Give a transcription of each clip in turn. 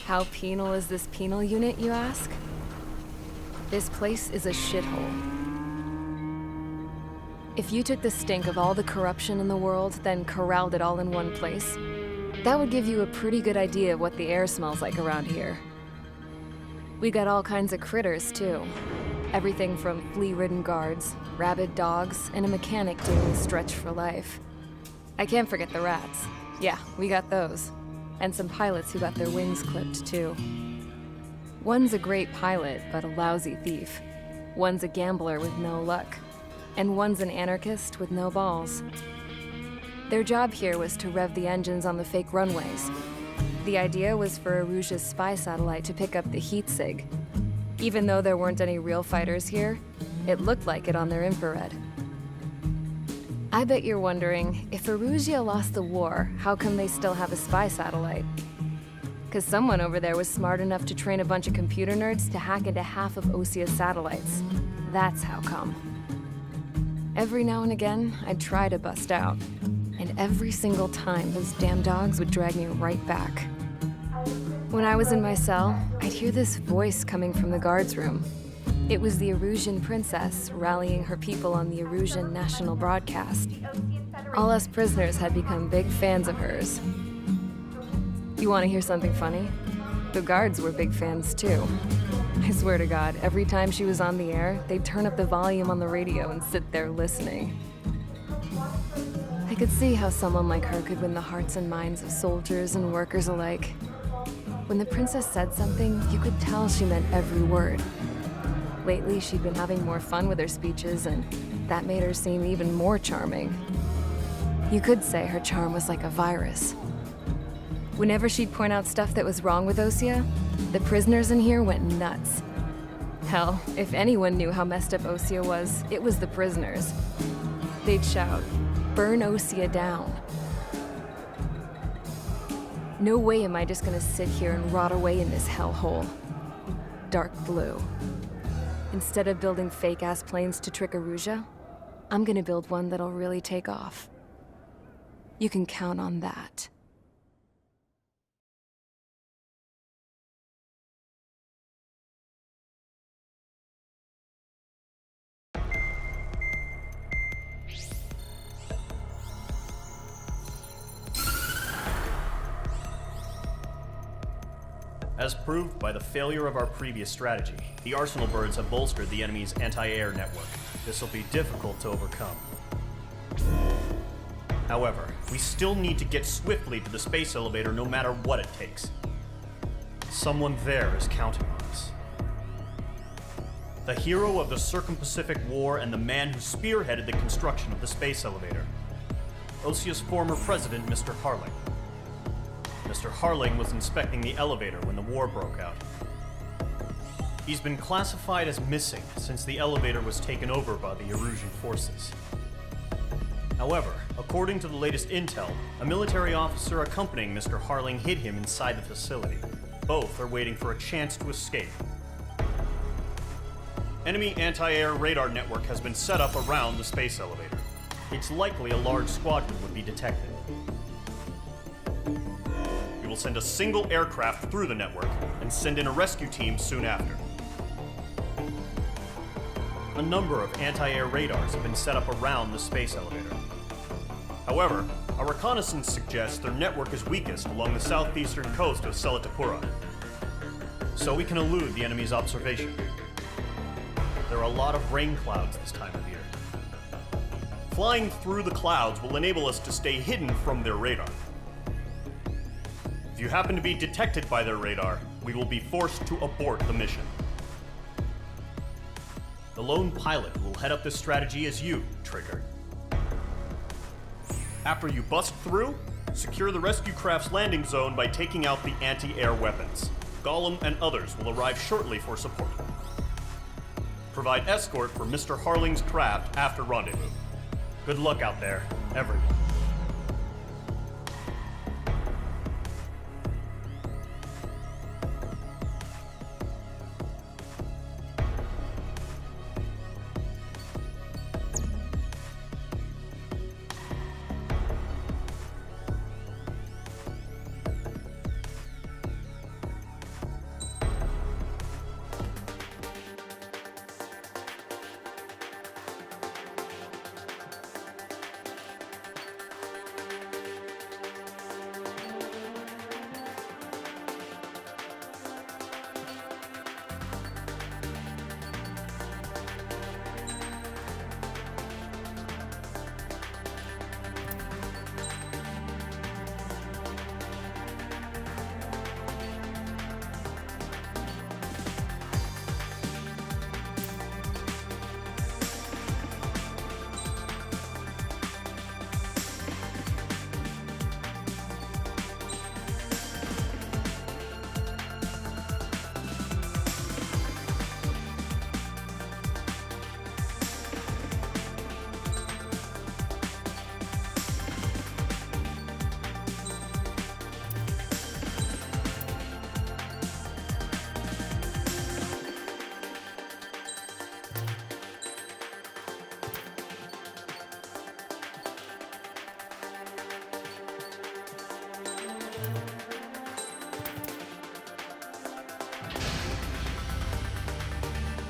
How penal is this penal unit, you ask? This place is a shithole. If you took the stink of all the corruption in the world, then corralled it all in one place, that would give you a pretty good idea of what the air smells like around here. We got all kinds of critters, too. Everything from flea-ridden guards, rabid dogs, and a mechanic doing a stretch for life. I can't forget the rats. Yeah, we got those. And some pilots who got their wings clipped, too. One's a great pilot, but a lousy thief. One's a gambler with no luck. And one's an anarchist with no balls. Their job here was to rev the engines on the fake runways. The idea was for Erusia's spy satellite to pick up the heat sig. Even though there weren't any real fighters here, it looked like it on their infrared. I bet you're wondering, if Erusia lost the war, how come they still have a spy satellite? Because someone over there was smart enough to train a bunch of computer nerds to hack into half of Osia's satellites. That's how come. Every now and again, I'd try to bust out. And every single time, those damn dogs would drag me right back. When I was in my cell, I'd hear this voice coming from the guards room. It was the Erusian princess rallying her people on the Erusian national broadcast. All us prisoners had become big fans of hers. You want to hear something funny? The guards were big fans too. I swear to God, every time she was on the air, they'd turn up the volume on the radio and sit there listening. I could see how someone like her could win the hearts and minds of soldiers and workers alike. When the princess said something, you could tell she meant every word. Lately, she'd been having more fun with her speeches, and that made her seem even more charming. You could say her charm was like a virus. Whenever she'd point out stuff that was wrong with Osia, the prisoners in here went nuts. Hell, if anyone knew how messed up Osia was, it was the prisoners. They'd shout, "Burn Osia down." No way am I just gonna sit here and rot away in this hellhole. Dark blue. Instead of building fake-ass planes to trick Erusia, I'm gonna build one that'll really take off. You can count on that. As proved by the failure of our previous strategy, the Arsenal birds have bolstered the enemy's anti-air network. This will be difficult to overcome. However, we still need to get swiftly to the space elevator no matter what it takes. Someone there is counting on us. The hero of the Circum-Pacific War and the man who spearheaded the construction of the space elevator. Osia's former president, Mr. Harling. Mr. Harling was inspecting the elevator when the war broke out. He's been classified as missing since the elevator was taken over by the Erusian forces. However, according to the latest intel, a military officer accompanying Mr. Harling hid him inside the facility. Both are waiting for a chance to escape. Enemy anti-air radar network has been set up around the space elevator. It's likely a large squadron would be detected. We will send a single aircraft through the network and send in a rescue team soon after. A number of anti-air radars have been set up around the space elevator. However, our reconnaissance suggests their network is weakest along the southeastern coast of Selatapura, so we can elude the enemy's observation. There are a lot of rain clouds this time of year. Flying through the clouds will enable us to stay hidden from their radar. If you happen to be detected by their radar, we will be forced to abort the mission. The lone pilot who will head up this strategy is you, Trigger. After you bust through, secure the rescue craft's landing zone by taking out the anti-air weapons. Gollum and others will arrive shortly for support. Provide escort for Mr. Harling's craft after rendezvous. Good luck out there, everyone.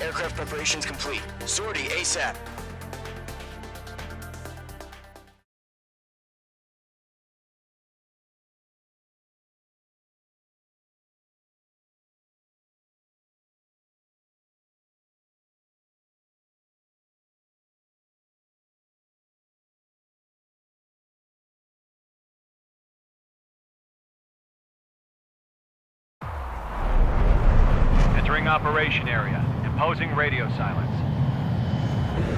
Aircraft preparations complete. Sortie ASAP. Entering operation area. Imposing radio silence.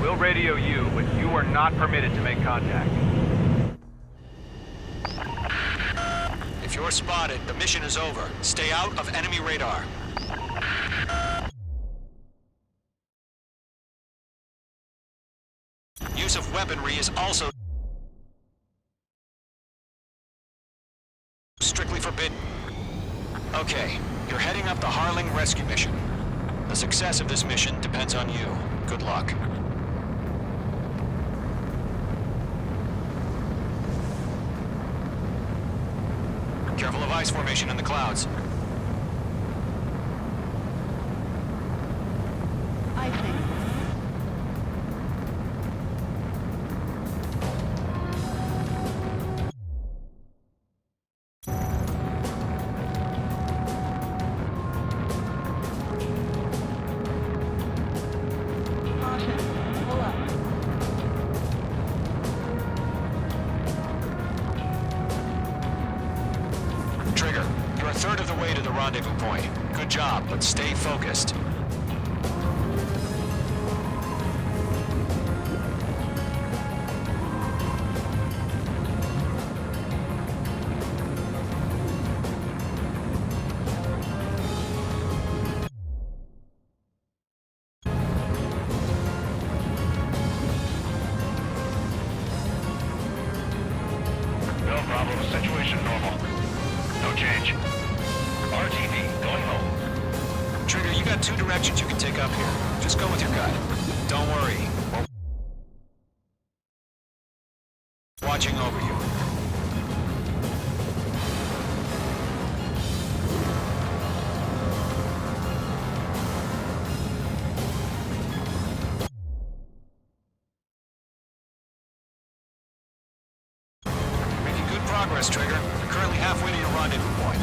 We'll radio you, but you are not permitted to make contact. If you're spotted, the mission is over. Stay out of enemy radar. Use of weaponry is also strictly forbidden. Okay, you're heading up the Harling rescue mission. The success of this mission depends on you. Good luck. Careful of ice formation in the clouds. I think. Caution. Pull up. Trigger, you're a third of the way to the rendezvous point. Good job, but stay focused. No problem. Situation normal. No change. RTV, going home. Trigger, you got two directions you can take up here. Just go with your gut. Don't worry. We're watching over you. Making good progress, Trigger. You're currently halfway to your rendezvous point.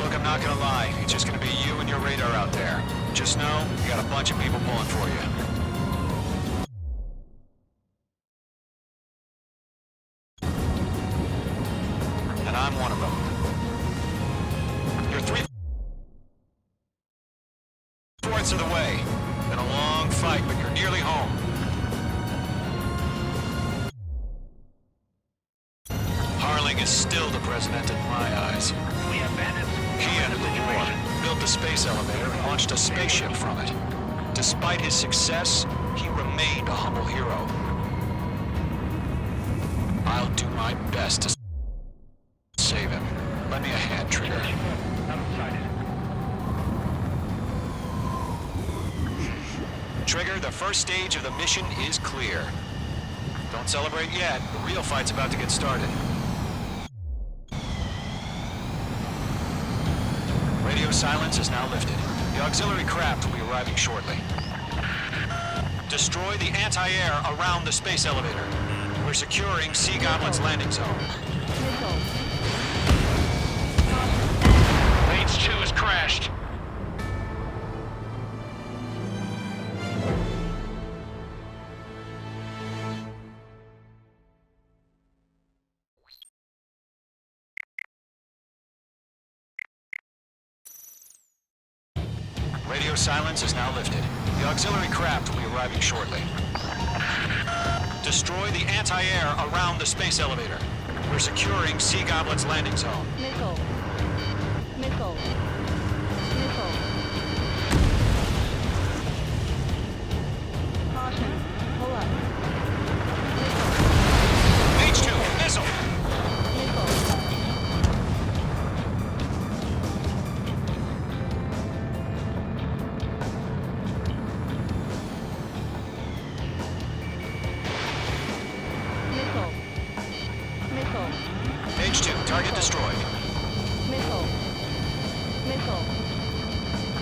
Look, I'm not gonna lie. It's just gonna be you and your radar out there. Just know, you got a bunch of people pulling for you. And I'm one of them. You're 3/4 of the way. Been a long fight, but you're nearly home. Harling is still the president in my eyes. We have bandits. He and Moore built the space elevator and launched a spaceship from it. Despite his success, he remained a humble hero. I'll do my best to save him. Lend me a hand, Trigger. Outside. Trigger, the first stage of the mission is clear. Don't celebrate yet. The real fight's about to get started. Radio silence is now lifted. The auxiliary craft will be arriving shortly. Destroy the anti-air around the space elevator. We're securing Sea Goblin's landing zone. Missile. Lanes 2 has crashed. Radio silence is now lifted. The auxiliary craft will be arriving shortly. Destroy the anti-air around the space elevator. We're securing Sea Goblin's landing zone. Missile. Missile. Missile. Caution. Pull up. H2, missile! Missile. Missile. Missile. H2, target destroyed. Missile. Missile.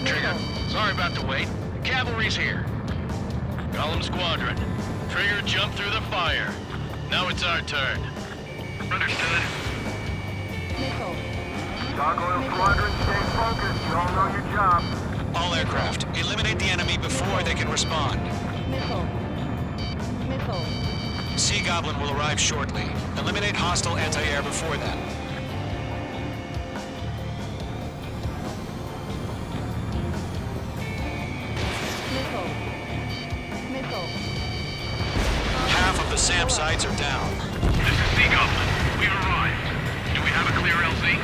Trigger, Missile. sorry about the wait. Cavalry's here. Golem Squadron. Trigger jumped through the fire. Now it's our turn. Understood. Missile. Gargoyle Squadron, stay focused. You all know your job. All aircraft, eliminate the enemy before they can respond. Missile. Missile. Sea Goblin will arrive shortly. Eliminate hostile anti-air before then. Missile. Missile. Half of the SAM sites are down. This is Sea Goblin. We've arrived. Do we have a clear LZ?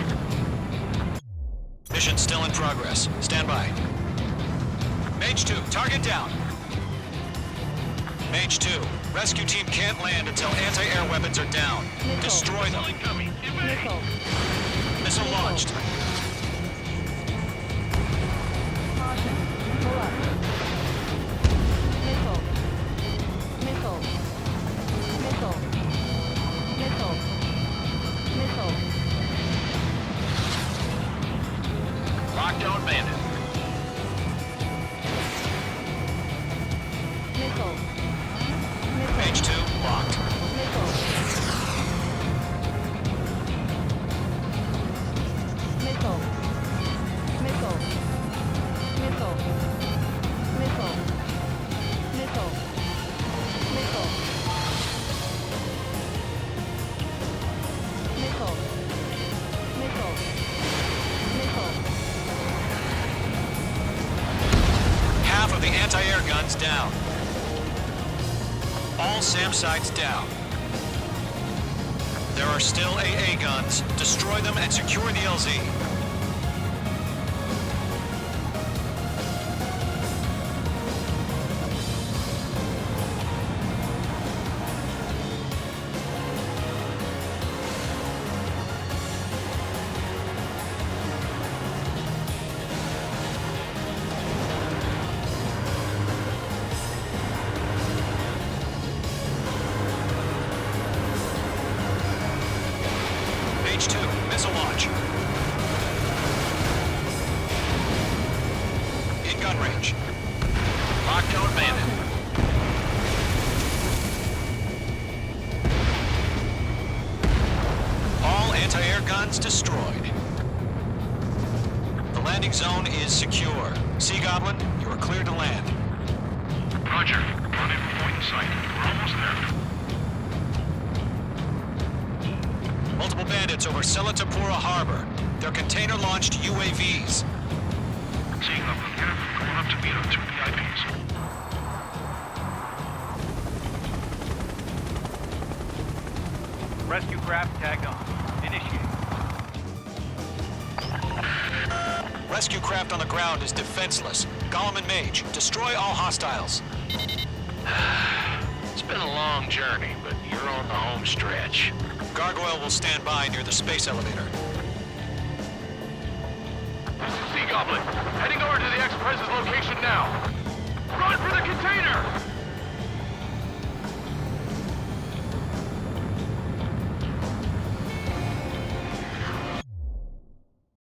Mission still in progress. Stand by. Mage 2, target down. Mage 2, rescue team can't land until anti-air weapons are down. Missile. Destroy them. Incoming. Evade. Missile. Missile launched. Caution. Pull up. Missile. Missile. Missile. Missile. Missile. Lockdown bandit. Missile. Mage 2, locked. Missile. Missile. Missile. Missile. Missile. Missile. Missile. Missile. Missile. Missile. Half of the anti-air guns down. All SAM sites down. There are still AA guns. Destroy them and secure the LZ. Mage 2, missile launch. In gun range. Lockdown bandit. All anti-air guns destroyed. The landing zone is secure. Sea Goblin, you are cleared to land. Roger. Rendezvous point in sight. We're almost there. Multiple bandits over Selatapura Harbor. They're container-launched UAVs. Sea Goblin, get up. Going up to meet our two VIPs. Rescue craft tagged on. Initiate. Rescue craft on the ground is defenseless. Golem and Mage, destroy all hostiles. It's been a long journey, but you're on the home stretch. Gargoyle will stand by near the space elevator. This is Sea Goblin. Heading over to the X-Press's location now. Run for the container!